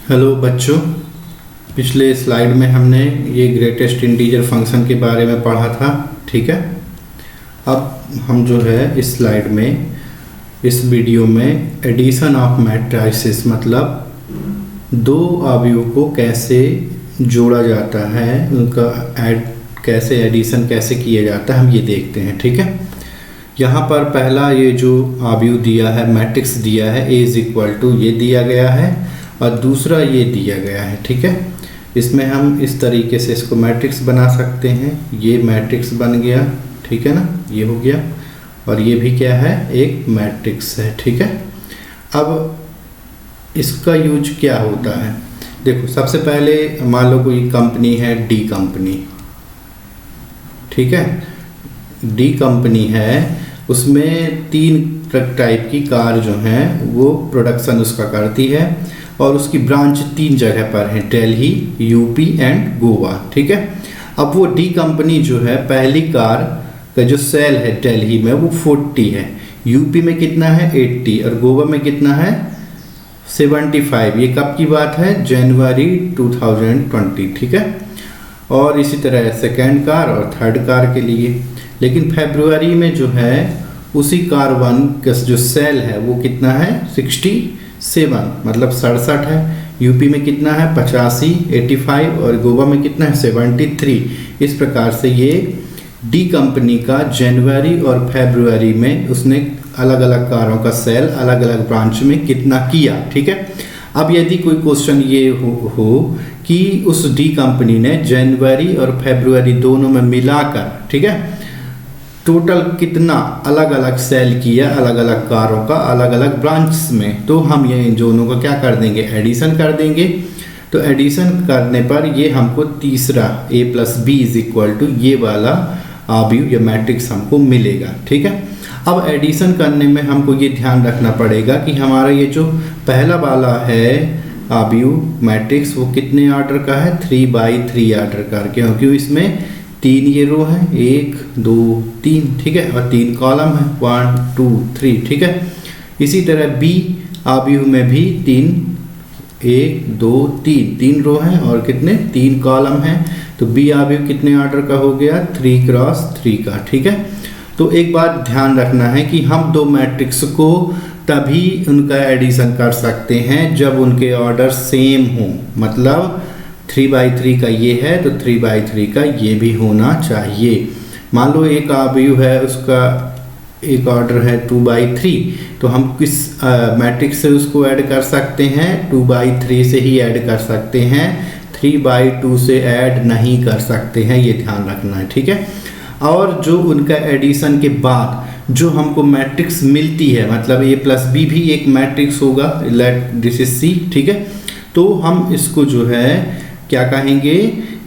Hello बच्चों, पिछले slide में हमने ये ग्रेटेस्ट इंटीजर फंक्शन के बारे में पढ़ा था। ठीक है, अब हम जो है इस स्लाइड में इस वीडियो में एडिशन ऑफ मैट्रिसेस मतलब दो अवयवों को कैसे जोड़ा जाता है, उनका कैसे एडिशन कैसे किया जाता है, हम ये देखते हैं। ठीक है, यहाँ पर पहला ये जो अवयव दिया है, मैट्रिक्स दिया है, ए इज इक्वल टू ये दिया गया है और दूसरा ये दिया गया है। ठीक है, इसमें हम इस तरीके से इसको मैट्रिक्स बना सकते हैं। ये मैट्रिक्स बन गया, ठीक है ना, ये हो गया, और ये भी क्या है, एक मैट्रिक्स है। ठीक है, अब इसका यूज क्या होता है, देखो सबसे पहले मान लो कोई कंपनी है, डी कंपनी। ठीक है, डी कंपनी है, उसमें 3 टाइप की कार जो हैं वो प्रोडक्शन उसका करती है और उसकी ब्रांच 3 जगह पर है, दिल्ली, यूपी एंड गोवा। ठीक है, अब वो डी कंपनी जो है, पहली कार का जो सेल है दिल्ली में वो 40 है, यूपी में कितना है 80 और गोवा में कितना है 75। ये कब की बात है, जनवरी 2020। ठीक है, और इसी तरह सेकेंड कार और थर्ड कार के लिए। लेकिन फरवरी में जो है उसी कार 1 का जो सेल है वो कितना है 67 मतलब 67 है, यूपी में कितना है 85 85 और गोवा में कितना है 73। इस प्रकार से ये डी कंपनी का जनवरी और फरवरी में उसने अलग अलग कारों का सेल अलग अलग ब्रांच में कितना किया। ठीक है, अब यदि कोई क्वेश्चन ये हो कि उस डी कंपनी ने जनवरी और फरवरी दोनों में मिलाकर, ठीक है, टोटल कितना अलग अलग सेल किया अलग अलग कारों का अलग अलग ब्रांच में, तो हम ये इन दोनों का क्या कर देंगे, एडिशन कर देंगे। तो एडिशन करने पर ये हमको तीसरा a plus B is equal to ये वाला अवयव या मैट्रिक्स हमको मिलेगा। ठीक है, अब एडिशन करने में हमको ये ध्यान रखना पड़ेगा कि हमारा ये जो पहला वाला है अवयव मैट्रिक्स वो कितने ऑर्डर का है, 3x3 ऑर्डर का, क्योंकि इसमें 3 ये रो है, 1 2 3। ठीक है, और 3 कॉलम है, 1 2 3। ठीक है, इसी तरह बी अवयव में भी 1 2 3 रो हैं और कितने 3 कॉलम हैं, तो बी अवयव कितने ऑर्डर का हो गया 3x3 का। ठीक है, तो एक बात ध्यान रखना है कि हम दो मैट्रिक्स को तभी उनका एडिशन कर सकते हैं जब उनके ऑर्डर सेम हो, मतलब 3x3 का ये है तो 3x3 का ये भी होना चाहिए। मान लो एक अवयव है, उसका एक ऑर्डर है 2x3, तो हम किस मैट्रिक्स से उसको ऐड कर सकते हैं, 2x3 से ही ऐड कर सकते हैं, 3x2 से ऐड नहीं कर सकते हैं, ये ध्यान रखना है। ठीक है, और जो उनका एडिशन के बाद जो हमको मैट्रिक्स मिलती है, मतलब a प्लस बी भी एक मैट्रिक्स होगा, लेट दिस इज सी। ठीक है, तो हम इसको जो है क्या कहेंगे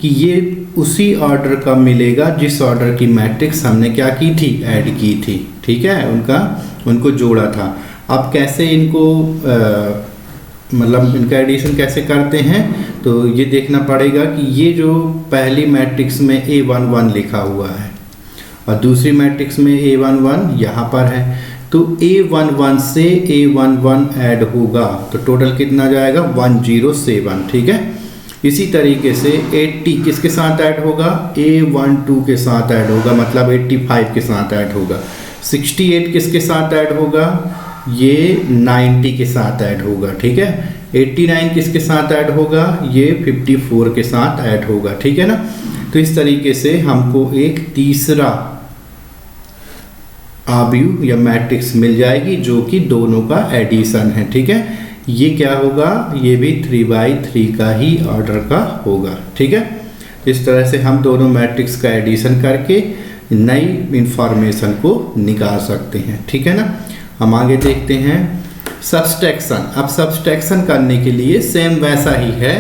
कि ये उसी ऑर्डर का मिलेगा जिस ऑर्डर की मैट्रिक्स हमने क्या की थी, ऐड की थी। ठीक है, उनको जोड़ा था। अब कैसे इनको मतलब इनका एडिशन कैसे करते हैं, तो ये देखना पड़ेगा कि ये जो पहली मैट्रिक्स में A11 लिखा हुआ है और दूसरी मैट्रिक्स में A11 यहाँ पर है, तो A11 से A11 ऐड होगा तो टोटल कितना जाएगा 107। ठीक है, इसी तरीके से 80 किसके साथ ऐड होगा, A12 के साथ ऐड होगा, मतलब 85 के साथ ऐड होगा। 68 किसके साथ ऐड होगा, ये 90 के साथ ऐड होगा। ठीक है, 89 किसके साथ ऐड होगा, ये 54 के साथ ऐड होगा। ठीक है ना, तो इस तरीके से हमको एक तीसरा अवयव या मैट्रिक्स मिल जाएगी जो कि दोनों का एडिशन है। ठीक है, ये क्या होगा, ये भी 3x3 का ही ऑर्डर का होगा। ठीक है, इस तरह से हम दोनों मैट्रिक्स का एडिशन करके नई इंफॉर्मेशन को निकाल सकते हैं। ठीक है ना, हम आगे देखते हैं सब्सट्रैक्शन। अब सब्सट्रैक्शन करने के लिए सेम वैसा ही है,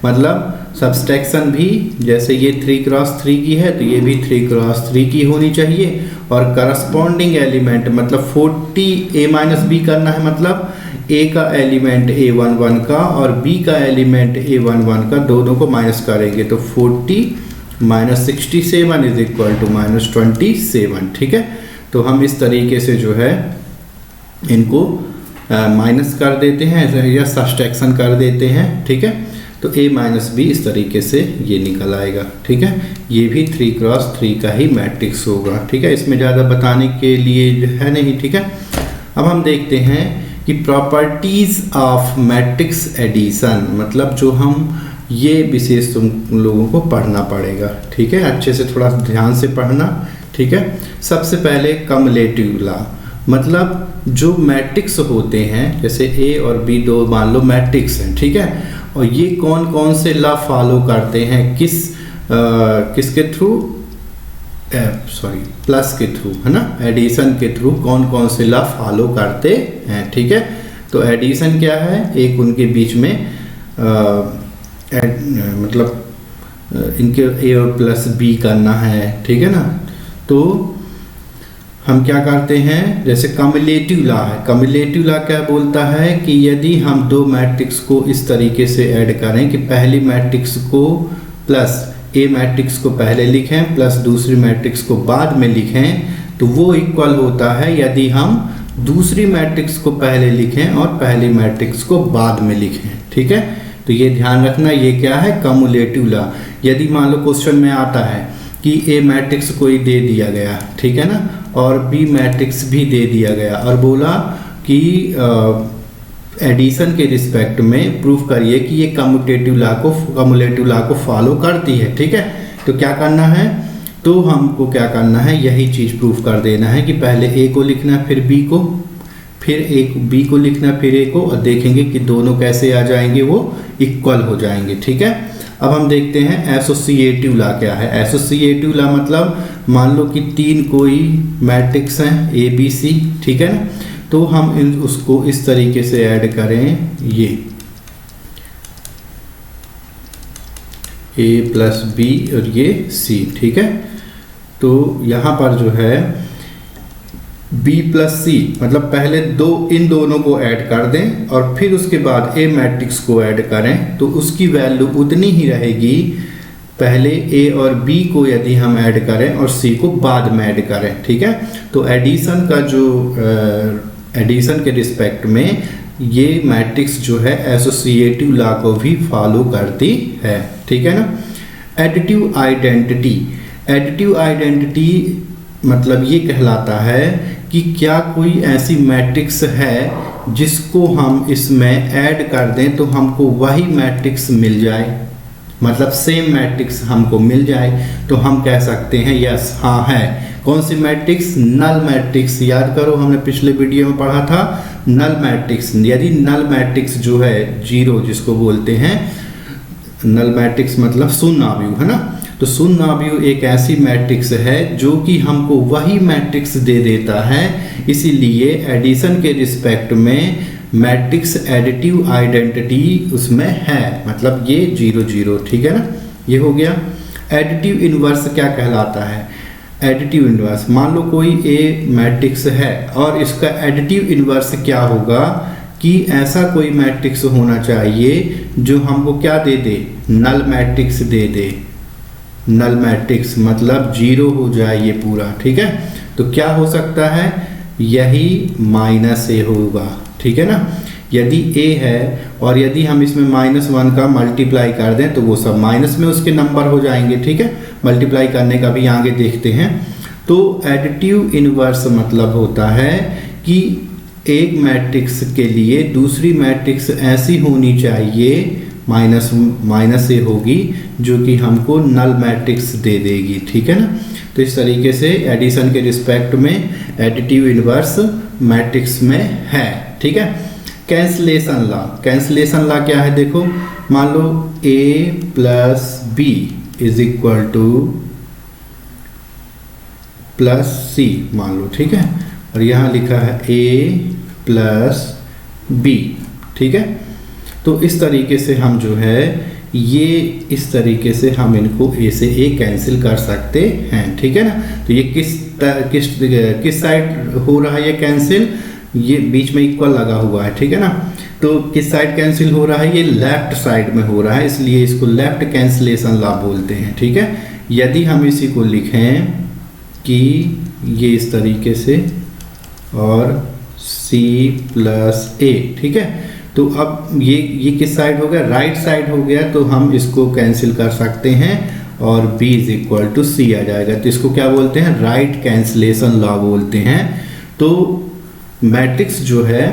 मतलब सब्सट्रैक्शन भी जैसे ये 3x3 की है तो ये भी 3x3 की होनी चाहिए, और करस्पॉन्डिंग एलिमेंट मतलब 40 a माइनस बी करना है, मतलब a का एलिमेंट A11 का और b का एलिमेंट A11 का दोनों को माइनस करेंगे तो 40 minus 67 is equal to minus 27। ठीक है, तो हम इस तरीके से जो है इनको माइनस कर देते हैं या सब्सट्रैक्शन कर देते हैं, ठीक है। तो a माइनस बी इस तरीके से ये निकल आएगा, ठीक है। ये भी 3x3 का ही मैट्रिक्स होगा, ठीक है। इसमें ज़्यादा बताने के लिए है नहीं, ठीक है। अब हम देखते हैं कि प्रॉपर्टीज़ ऑफ मैट्रिक्स एडिशन, मतलब जो हम ये विशेष तुम लोगों को पढ़ना पड़ेगा, ठीक है। अच्छे से थोड़ा ध्यान से पढ़ना, ठीक है। सबसे पहले कम्युलेटिव लॉ, मतलब जो मैट्रिक्स होते हैं, जैसे a और b दो मान लो मैट्रिक्स हैं, ठीक है। और ये कौन कौन से लॉ फॉलो करते हैं, किसके थ्रू, प्लस के थ्रू, है ना, एडिशन के थ्रू कौन कौन से लॉ फॉलो करते हैं, ठीक है। तो एडिशन क्या है, एक उनके बीच में मतलब इनके a और प्लस b करना है, ठीक है ना। तो हम क्या करते हैं, जैसे कम्युलेटिव लॉ है। कम्युलेटिव लॉ क्या बोलता है कि यदि हम दो मैट्रिक्स को इस तरीके से ऐड करें कि पहली मैट्रिक्स को प्लस ए मैट्रिक्स को पहले लिखें प्लस दूसरी मैट्रिक्स को बाद में लिखें, तो वो इक्वल होता है यदि हम दूसरी मैट्रिक्स को पहले लिखें और पहली मैट्रिक्स को बाद में लिखें, ठीक है। तो ये ध्यान रखना, ये क्या है, कम्युलेटिव लॉ। यदि मान लो क्वेश्चन में आता है कि ए मैट्रिक्स कोई दे दिया गया, ठीक है ना, और बी मैट्रिक्स भी दे दिया गया और बोला कि एडिशन के रिस्पेक्ट में प्रूफ करिए कि ये कम्युलेटिव लॉ को फॉलो करती है, ठीक है। तो क्या करना है, तो हमको क्या करना है, यही चीज़ प्रूफ कर देना है कि पहले ए को लिखना फिर बी को, फिर एक बी को लिखना फिर ए को, और देखेंगे कि दोनों कैसे आ जाएंगे, वो इक्वल हो जाएंगे, ठीक है। अब हम देखते हैं एसोसिएटिव लॉ क्या है। एसोसिएटिव लॉ मतलब मान लो कि तीन कोई मैट्रिक्स हैं ए बी सी, ठीक है ना, तो हम उसको इस तरीके से ऐड करें, ये ए प्लस बी और ये सी, ठीक है। तो यहाँ पर जो है b प्लस सी, मतलब पहले इन दोनों को ऐड कर दें और फिर उसके बाद a मैट्रिक्स को ऐड करें, तो उसकी वैल्यू उतनी ही रहेगी। पहले a और b को यदि हम ऐड करें और c को बाद में ऐड करें, ठीक है। तो एडिशन का जो एडिशन के रिस्पेक्ट में ये मैट्रिक्स जो है एसोसिएटिव लॉ को भी फॉलो करती है, ठीक है ना। एडिटिव आइडेंटिटी, एडिटिव आइडेंटिटी मतलब ये कहलाता है कि क्या कोई ऐसी मैट्रिक्स है जिसको हम इसमें ऐड कर दें तो हमको वही मैट्रिक्स मिल जाए, मतलब सेम मैट्रिक्स हमको मिल जाए, तो हम कह सकते हैं यस, हाँ है। कौन सी मैट्रिक्स, नल मैट्रिक्स। याद करो हमने पिछले वीडियो में पढ़ा था नल मैट्रिक्स। यदि नल मैट्रिक्स जो है जीरो जिसको बोलते हैं, नल मैट्रिक्स मतलब शून्य अवयव, है ना। तो शून्य अवयव एक ऐसी मैट्रिक्स है जो कि हमको वही मैट्रिक्स दे देता है, इसीलिए एडिशन के रिस्पेक्ट में मैट्रिक्स एडिटिव आइडेंटिटी उसमें है, मतलब ये 0 0, ठीक है ना। ये हो गया। एडिटिव इन्वर्स क्या कहलाता है, एडिटिव इन्वर्स मान लो कोई ए मैट्रिक्स है और इसका एडिटिव इन्वर्स क्या होगा कि ऐसा कोई मैट्रिक्स होना चाहिए जो हमको क्या दे दे, नल मैट्रिक्स दे दे। नल मैट्रिक्स मतलब 0 हो जाए ये पूरा, ठीक है। तो क्या हो सकता है, यही -a होगा, ठीक है ना। यदि a है और यदि हम इसमें -1 का मल्टीप्लाई कर दें तो वो सब माइनस में उसके नंबर हो जाएंगे, ठीक है। मल्टीप्लाई करने का भी आगे देखते हैं। तो एडिटिव इन्वर्स मतलब होता है कि एक मैट्रिक्स के लिए दूसरी मैट्रिक्स ऐसी होनी चाहिए -a होगी जो कि हमको नल मैट्रिक्स दे देगी, ठीक है ना। तो इस तरीके से एडिशन के रिस्पेक्ट में एडिटिव इन्वर्स मैट्रिक्स में है, ठीक है। कैंसलेशन लॉ, कैंसलेशन लॉ क्या है, देखो मान लो a plus B is equal to plus C मान लो, ठीक है। और यहाँ लिखा है a प्लस बी, ठीक है। तो इस तरीके से हम जो है ये इस तरीके से हम इनको a से a कैंसिल कर सकते हैं, ठीक है ना। तो ये किस साइड हो रहा है ये कैंसिल, ये बीच में इक्वल लगा हुआ है, ठीक है ना। तो किस साइड कैंसिल हो रहा है, ये लेफ्ट साइड में हो रहा है, इसलिए इसको लेफ्ट कैंसिलेशन लॉ बोलते हैं, ठीक है। यदि हम इसी को लिखें कि ये इस तरीके से और C प्लस A, ठीक है। तो अब ये किस साइड हो गया, राइट साइड हो गया, तो हम इसको कैंसिल कर सकते हैं और B is equal to C आ जाएगा। तो इसको क्या बोलते हैं, राइट कैंसिलेशन लॉ बोलते हैं। तो मैट्रिक्स जो है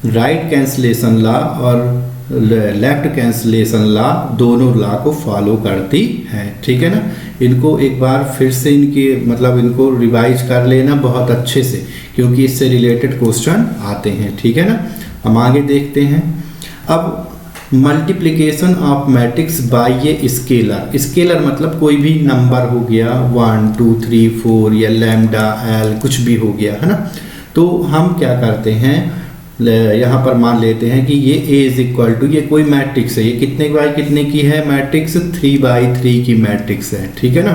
राइट कैंसिलेशन लॉ और लेफ्ट कैंसिलेशन लॉ दोनों लॉ को फॉलो करती है, ठीक है ना। इनको एक बार फिर से इनके मतलब इनको रिवाइज कर लेना बहुत अच्छे से, क्योंकि इससे रिलेटेड क्वेश्चन आते हैं, ठीक है ना। हम आगे देखते हैं। अब मल्टीप्लिकेशन ऑफ मैट्रिक्स बाय ये स्केलर, स्केलर मतलब कोई भी नंबर हो गया 1 2 3 4 या लैम्डा एल कुछ भी हो गया, है ना। तो हम क्या करते हैं, यहाँ पर मान लेते हैं कि ये A इज इक्वल टू, ये कोई मैट्रिक्स है, ये कितने बाई कितने की है मैट्रिक्स, 3/3 की मैट्रिक्स है, ठीक है ना।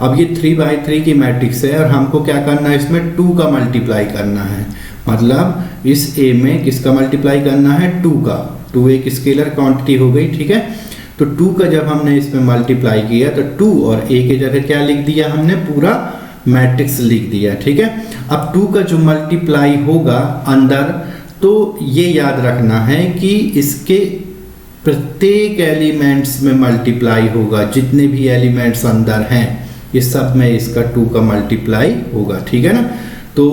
अब ये 3/3 की मैट्रिक्स है और हमको क्या करना है, इसमें 2 का मल्टीप्लाई करना है। मतलब इस A में किसका मल्टीप्लाई करना है, 2 का। 2 एक स्केलर क्वांटिटी हो गई, ठीक है। तो 2 का जब हमने इसमें मल्टीप्लाई किया तो 2 और A की जगह क्या लिख दिया हमने, पूरा मैट्रिक्स लिख दिया, ठीक है। अब 2 का जो मल्टीप्लाई होगा अंदर, तो ये याद रखना है कि इसके प्रत्येक एलिमेंट्स में मल्टीप्लाई होगा, जितने भी एलिमेंट्स अंदर हैं ये सब में इसका 2 का मल्टीप्लाई होगा, ठीक है ना। तो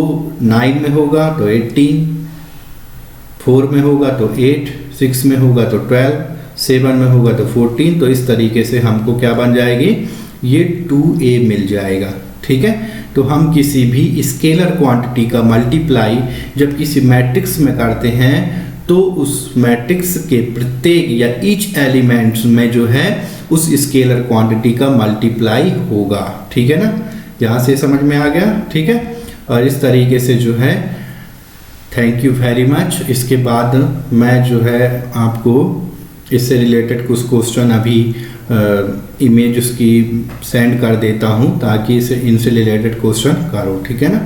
9 में होगा तो 18, 4 में होगा तो 8, 6 में होगा तो 12, 7 में होगा तो 14। तो इस तरीके से हमको क्या बन जाएगी, ये 2A मिल जाएगा, ठीक है। तो हम किसी भी स्केलर क्वांटिटी का मल्टीप्लाई जब किसी मैट्रिक्स में करते हैं तो उस मैट्रिक्स के प्रत्येक या ईच एलिमेंट्स में जो है उस स्केलर क्वांटिटी का मल्टीप्लाई होगा, ठीक है ना। यहाँ से समझ में आ गया, ठीक है। और इस तरीके से जो है, थैंक यू वेरी मच। इसके बाद मैं जो है आपको इससे रिलेटेड कुछ क्वेश्चन अभी इमेज उसकी सेंड कर देता हूँ ताकि इनसे रिलेटेड क्वेश्चन करो, ठीक है ना।